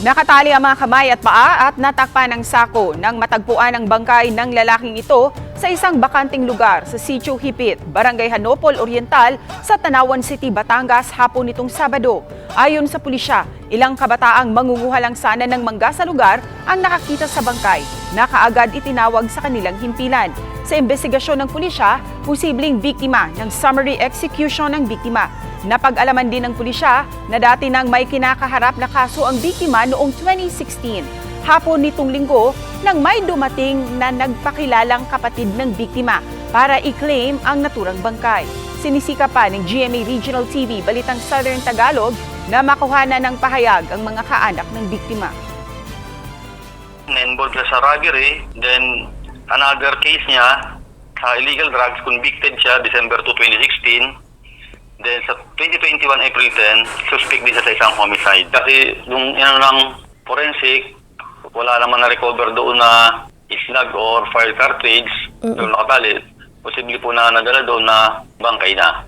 Nakatali ang mga kamay at paa at natakpan ng sako nang matagpuan ang bangkay ng lalaking ito sa isang bakanting lugar sa Sitio Hipit, Barangay Hanopol Oriental sa Tanawan City, Batangas hapon nitong Sabado. Ayon sa pulisya, ilang kabataang mangunguha lang sana ng mangga sa lugar ang nakakita sa bangkay na kaagad itinawag sa kanilang himpilan. Sa investigasyon ng pulisya, posibleng biktima ng summary execution ng biktima. Napag-alaman din ng pulisya na dati nang may kinakaharap na kaso ang biktima noong 2016. Hapon nitong linggo nang may dumating na nagpakilalang kapatid ng biktima para i-claim ang naturang bangkay. Sinisika pa ng GMA Regional TV Balitang Southern Tagalog na makuhanan ng pahayag ang mga kaanak ng biktima. Na-involved siya sa robbery, then another case niya, illegal drugs, convicted siya December 2, 2016. Then sa 2021 April 10, suspect din siya sa isang homicide. Kasi yung ng forensic, wala naman na-recover doon na slug or fire cartridge, doon nakatali. Posible po na nadala doon na bangkay na.